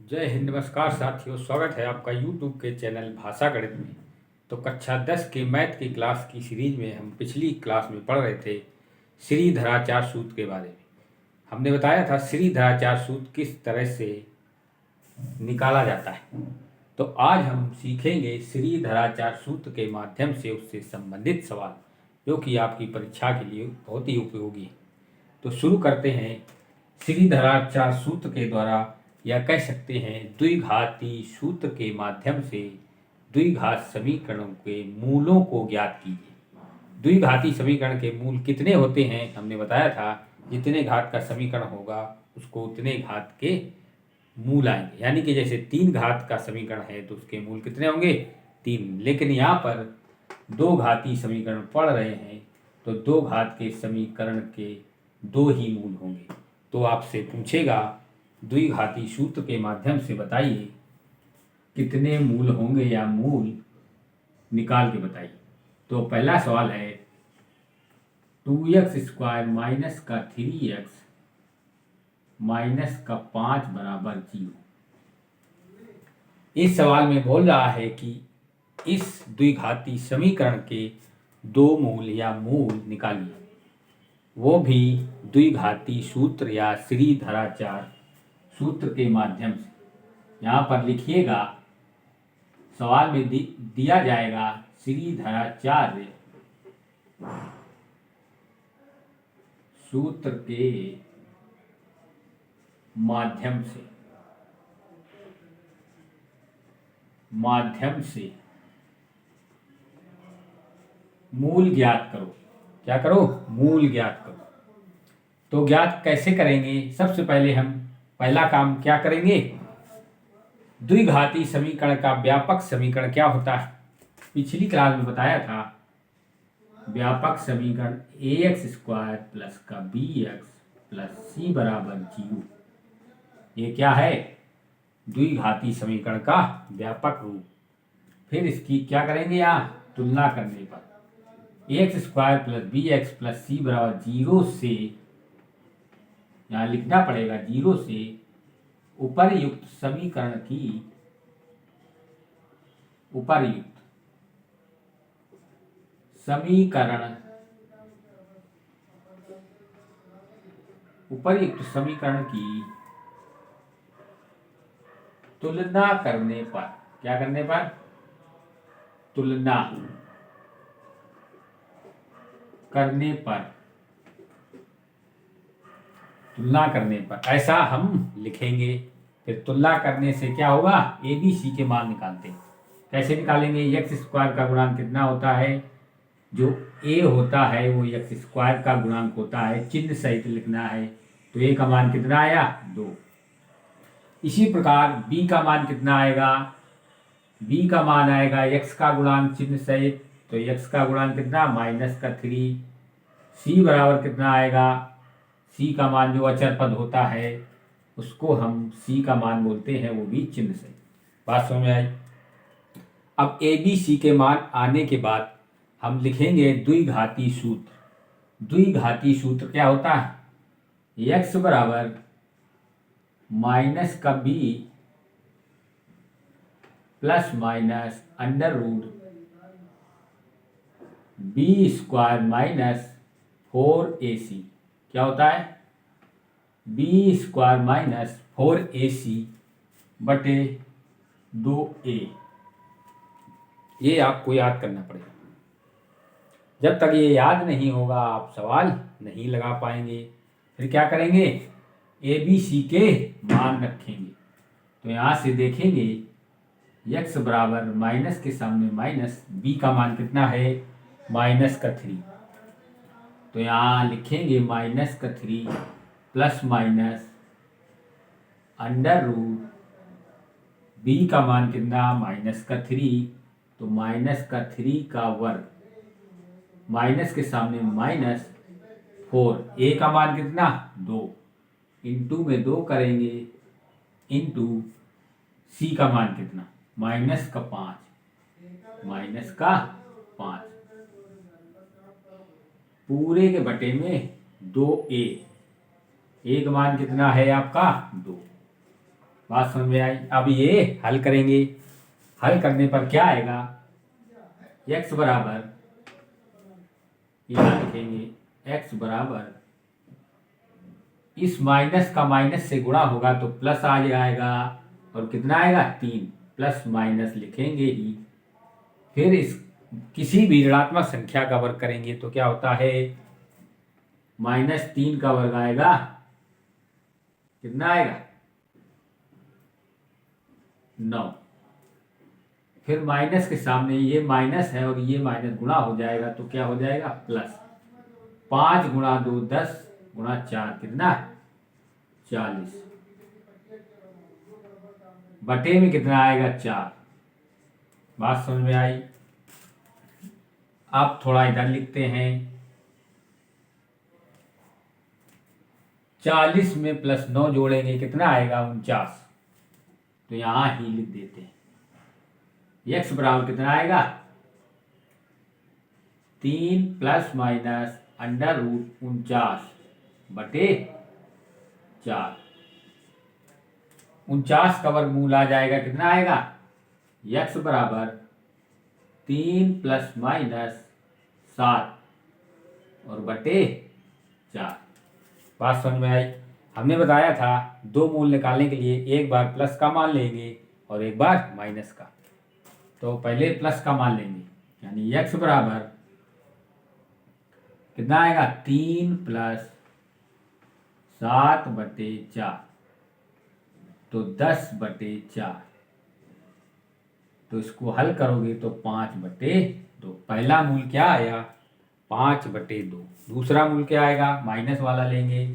जय हिंद। नमस्कार साथियों, स्वागत है आपका YouTube के चैनल भाषा गणित में। तो कक्षा 10 के मैथ की क्लास की सीरीज में हम पिछली क्लास में पढ़ रहे थे श्रीधराचार्य सूत्र के बारे में। हमने बताया था श्रीधराचार्य सूत्र किस तरह से निकाला जाता है। तो आज हम सीखेंगे श्रीधराचार्य सूत्र के माध्यम से उससे संबंधित सवाल, जो कि आपकी परीक्षा के लिए बहुत ही उपयोगी है। तो शुरू करते हैं। श्रीधराचार्य सूत्र के द्वारा, या कह सकते हैं द्विघाती सूत्र के माध्यम से द्विघात समीकरणों के मूलों को ज्ञात कीजिए। द्विघाती समीकरण के मूल कितने होते हैं हमने बताया था, जितने घात का समीकरण होगा उसको उतने घात के मूल आएंगे। यानी कि जैसे 3 घात का समीकरण है तो उसके मूल कितने होंगे? 3। लेकिन यहाँ पर 2 घाती समीकरण पढ़ रहे हैं तो 2 घात के समीकरण के 2 ही मूल होंगे। तो आपसे पूछेगा द्विघाती सूत्र के माध्यम से बताइए कितने मूल होंगे, या मूल निकाल के बताइए। तो पहला सवाल है 2x² माइनस का 3x माइनस का 5 बराबर 0। इस सवाल में बोल रहा है कि इस द्विघाती समीकरण के 2 मूल या मूल निकालिए, वो भी द्विघाती सूत्र या श्रीधराचार्य सूत्र के माध्यम से। यहाँ पर लिखिएगा, सवाल में दिया जाएगा श्रीधराचार्य सूत्र के माध्यम से मूल ज्ञात करो। क्या करो? मूल ज्ञात करो। तो ज्ञात कैसे करेंगे? सबसे पहले हम पहला काम क्या करेंगे? द्विघाती समीकरण का व्यापक समीकरण क्या होता है? पिछली क्लास में बताया था, व्यापक समीकरण ax² प्लस का bx प्लस c बराबर 0। ये क्या है? द्विघाती समीकरण का व्यापक रूप। फिर इसकी क्या करेंगे? यहाँ तुलना करने पर ax² plus bx plus c बराबर 0 से, यहाँ लिखना पड़ेगा 0 से उपर्युक्त समीकरण की तुलना करने पर, क्या करने पर? तुलना करने पर ऐसा हम लिखेंगे। फिर तुलना करने से क्या होगा? ABC के मान निकालते हैं। कैसे निकालेंगे? x² का गुणांक कितना होता है? जो a होता है वो x² का गुणांक होता है, चिन्ह सहित लिखना है। तो a का मान कितना आया? 2। इसी प्रकार b का मान कितना आएगा? b का मान आएगा x का गुणांक चिन्ह सहित, तो x का गुणांक कितना? माइनस का 3। c बराबर कितना आएगा? c का मान जो अचर पद होता है उसको हम c का मान बोलते हैं, वो भी चिन्ह सहित। बात समझ में आई? अब ABC के मान आने के बाद हम लिखेंगे द्विघाती सूत्र। द्विघाती सूत्र क्या होता है? x बराबर माइनस का b plus minus under root b² minus 4ac। क्या होता है? b² माइनस 4ac बटे 2a। ये आपको याद करना पड़ेगा। जब तक ये याद नहीं होगा आप सवाल नहीं लगा पाएंगे। फिर क्या करेंगे? ABC के मान रखेंगे। तो यहाँ से देखेंगे x बराबर माइनस के सामने माइनस, b का मान कितना है? माइनस का 3। तो यहाँ लिखेंगे माइनस का 3 plus minus under root b का मान कितना? माइनस का 3। तो माइनस का 3 का वर्ग, माइनस के सामने माइनस 4, a का मान कितना? 2। इंटू में 2 करेंगे, इंटू c का मान कितना? माइनस का 5। पूरे के बटे में 2a। a का मान कितना है आपका? 2। बात समझ में आई। अब ये हल करेंगे, हल करने पर क्या आएगा, x बराबर, यहाँ लिखेंगे x बराबर, इस माइनस का माइनस से गुणा होगा तो प्लस आ जाएगा, और कितना आएगा 3, प्लस माइनस लिखेंगे ही। फिर इस किसी भी ऋणात्मक संख्या का वर्ग करेंगे तो क्या होता है, -3 का वर्ग आएगा, कितना आएगा 9। फिर माइनस के सामने ये माइनस है और ये माइनस गुणा हो जाएगा तो क्या हो जाएगा प्लस। 5 गुणा 2 10 गुणा 4 कितना 40, बटे में कितना आएगा 4। बात समझ में आई। अब थोड़ा इधर लिखते हैं, 40 में प्लस 9 जोड़ेंगे कितना आएगा 49, तो यहां ही लिख देते हैं। x बराबर कितना आएगा 3 प्लस माइनस अंडर रूट 49 बटे 4। 49 का वर्गमूल आ जाएगा, कितना आएगा x बराबर 3 प्लस माइनस 7 और बटे 4। बात समझ में आई। हमने बताया था दो मूल निकालने के लिए एक बार प्लस का मान लेंगे और एक बार माइनस का। तो पहले प्लस का मान लेंगे, यानी x बराबर कितना आएगा 3 प्लस 7 बटे 4, तो 10 बटे 4। तो इसको हल करोगे तो 5 बटे 2। पहला मूल क्या आया 5 बटे 2। दूसरा मूल क्या आएगा, माइनस वाला लेंगे,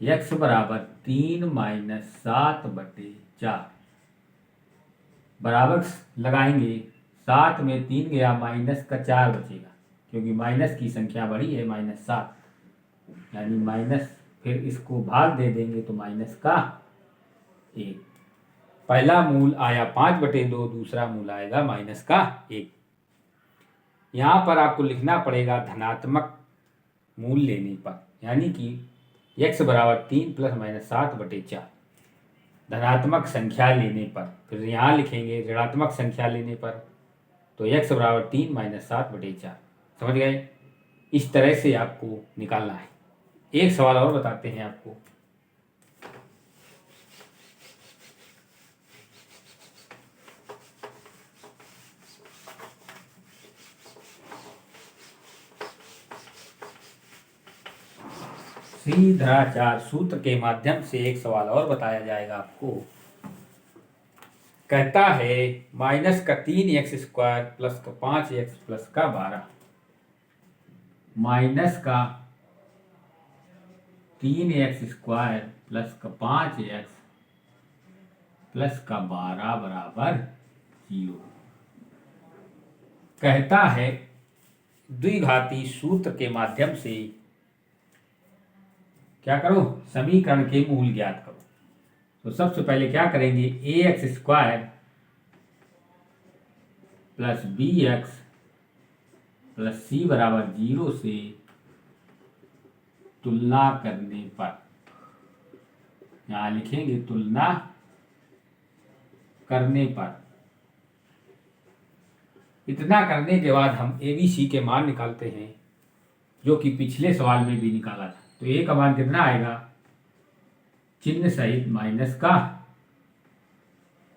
x बराबर 3 माइनस 7 बटे 4 बराबर लगाएंगे। 7 में 3 गया, माइनस का 4 बचेगा, क्योंकि माइनस की संख्या बड़ी है -7, यानी माइनस, फिर इसको भाग दे देंगे तो माइनस का 1। पहला मूल आया 5 बटे 2, दूसरा मूल आएगा माइनस का 1। यहाँ पर आपको लिखना पड़ेगा धनात्मक मूल लेने पर, यानी कि x बराबर 3 प्लस माइनस 7 बटे 4 धनात्मक संख्या लेने पर। फिर यहाँ लिखेंगे ऋणात्मक संख्या लेने पर, तो x बराबर 3 माइनस 7 बटे 4। समझ गए। इस तरह से आपको निकालना है। एक सवाल और बताते हैं आपको। श्रीधराचार्य सूत्र के माध्यम से एक सवाल और बताया जाएगा आपको। कहता है माइनस का 3x स्क्वायर प्लस का 5x प्लस का 12, माइनस का 3x स्क्वायर प्लस का 5x प्लस का 12 बराबर 0। कहता है द्विघाती सूत्र के माध्यम से क्या करो, समीकरण के मूल ज्ञात करो। तो सबसे पहले क्या करेंगे, ax square plus bx plus c बराबर 0 से तुलना करने पर, यहां लिखेंगे तुलना करने पर। इतना करने के बाद हम abc के मान निकालते हैं, जो कि पिछले सवाल में भी निकाला था। तो a का मान कितना आएगा, चिन्ह सहित माइनस का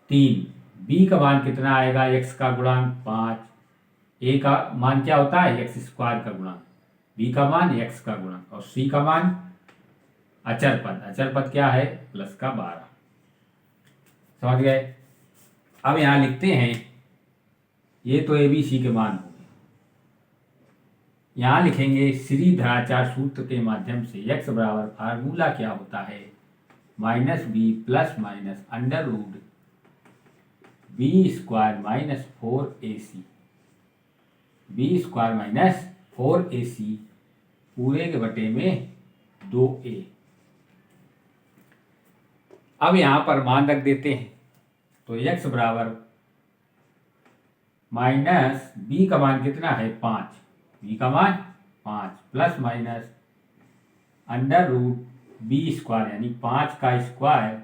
3, b का मान कितना आएगा, x का गुणांक 5, a का मान क्या होता है x स्क्वायर का गुणांक, b का मान x का गुणांक, और c का मान अचर पद। अचर पद क्या है प्लस का 12। समझ गए। अब यहां लिखते हैं, ये तो abc के मान हो गए। यहां लिखेंगे श्रीधराचार्य सूत्र के माध्यम से x बराबर फार्मूला क्या होता है, -b plus minus under root b square minus 4ac, b square minus 4ac पूरे के बटे में 2a। अब यहां पर मान रख देते हैं, तो x बराबर माइनस b का मान कितना है 5, b का मान 5 plus minus under root b square, यानी 5 का स्क्वायर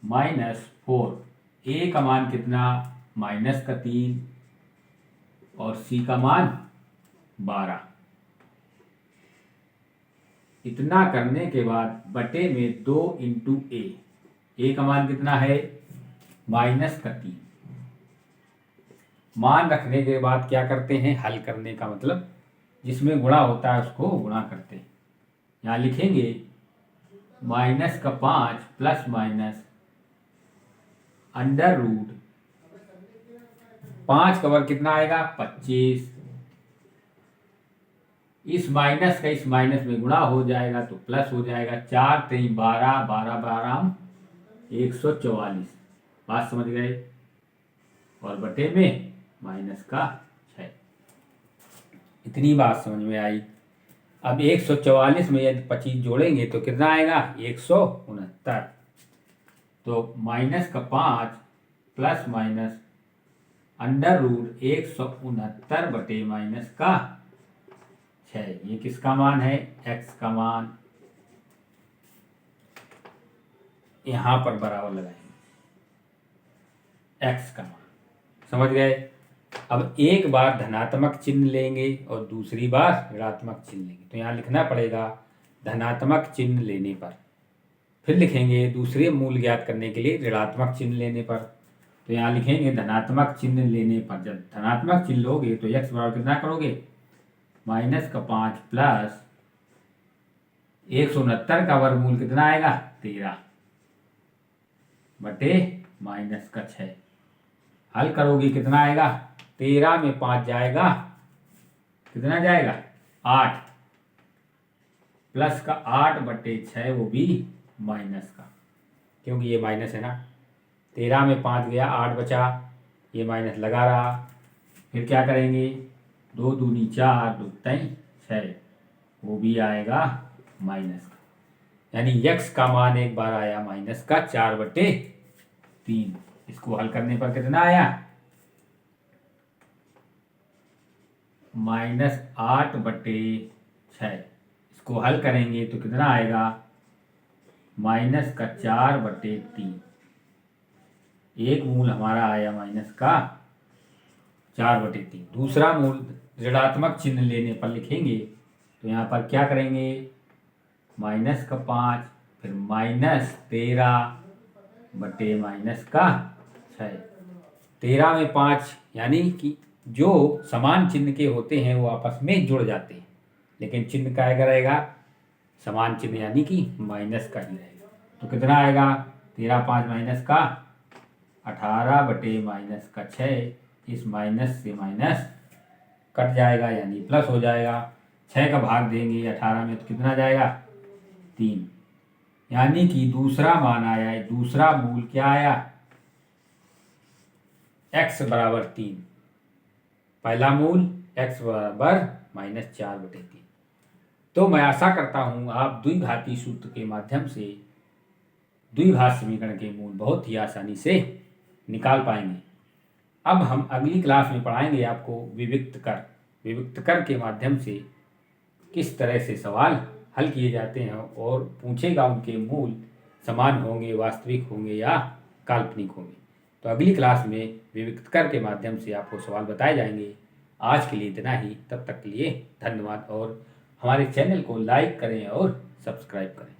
-4। ए का मान कितना, -3 और सी का मान 12। इतना करने के बाद बटे में 2 इंटू ए का मान कितना है, -3। मान रखने के बाद क्या करते हैं, हल करने का मतलब जिसमें गुणा होता है उसको गुणा करते हैं। यहाँ लिखेंगे -5 प्लस माइनस अंडर रूट 5 का वर्ग कितना आएगा, 25। इस माइनस का इस माइनस में गुणा हो जाएगा तो प्लस हो जाएगा। 4 3 12, 12 12 144। बात समझ गए। और बटे में माइनस का 6। इतनी बात समझ में आई। अब 144 में यदि 25 जोड़ेंगे तो कितना आएगा, 169। तो -5 प्लस माइनस अंडर रूट 169 बटे -6। ये किसका मान है, x का मान। यहां पर बराबर लगाएंगे x का मान। समझ गए। अब एक बार धनात्मक चिन्ह लेंगे और दूसरी बार ऋणात्मक चिन्ह लेंगे। तो यहाँ लिखना पड़ेगा धनात्मक चिन्ह लेने पर, फिर लिखेंगे दूसरे मूल ज्ञात करने के लिए ऋणात्मक चिन्ह लेने पर। तो यहाँ लिखेंगे धनात्मक चिन्ह लेने पर। जब धनात्मक चिन्ह लोगे तो x बराबर कितना करोगे, -5 प्लस 169 का वर्गमूल कितना आएगा, 13 बटे -6। हल करोगे कितना आएगा, 13 में 5 जाएगा, कितना जाएगा, 8 प्लस का 8 बटे 6, वो भी माइनस का, क्योंकि ये माइनस है ना। 13 में 5 गया, 8 बचा, ये माइनस लगा रहा। फिर क्या करेंगे, 2 दूनी 4, 2 3 6, वो भी आएगा माइनस का। यानी x का मान एक बार आया माइनस का 4/3। इसको हल करने पर कितना आया, -8/6। इसको हल करेंगे तो कितना आएगा, -4/3। एक मूल हमारा आया -4/3। दूसरा मूल ऋणात्मक चिन्ह लेने पर लिखेंगे। तो यहाँ पर क्या करेंगे, -5 फिर -13 बटे -6। 13 में 5, यानी कि जो समान चिन्ह के होते हैं वो आपस में जुड़ जाते हैं, लेकिन चिन्ह का रहेगा समान चिन्ह, यानी कि माइनस का ही रहेगा। तो कितना आएगा, 13 5 माइनस का 18 बटे -6। इस माइनस से माइनस कट जाएगा, यानी प्लस हो जाएगा। 6 का भाग देंगे 18 में तो कितना जाएगा, 3। यानी कि दूसरा मान आया है, दूसरा मूल क्या आया, x बराबर 3। पहला मूल x बराबर -4/3। तो मैं आशा करता हूं आप द्विघाती सूत्र के माध्यम से द्विघात समीकरण के मूल बहुत ही आसानी से निकाल पाएंगे। अब हम अगली क्लास में पढ़ाएंगे आपको विविक्त कर। विविक्त कर के माध्यम से किस तरह से सवाल हल किए जाते हैं और पूछेगा उनके मूल समान होंगे, वास्तविक होंगे या काल्पनिक होंगे। तो अगली क्लास में विविक्त कर के माध्यम से आपको सवाल बताए जाएंगे। आज के लिए इतना ही। तब तक के लिए धन्यवाद और हमारे चैनल को लाइक करें और सब्सक्राइब करें।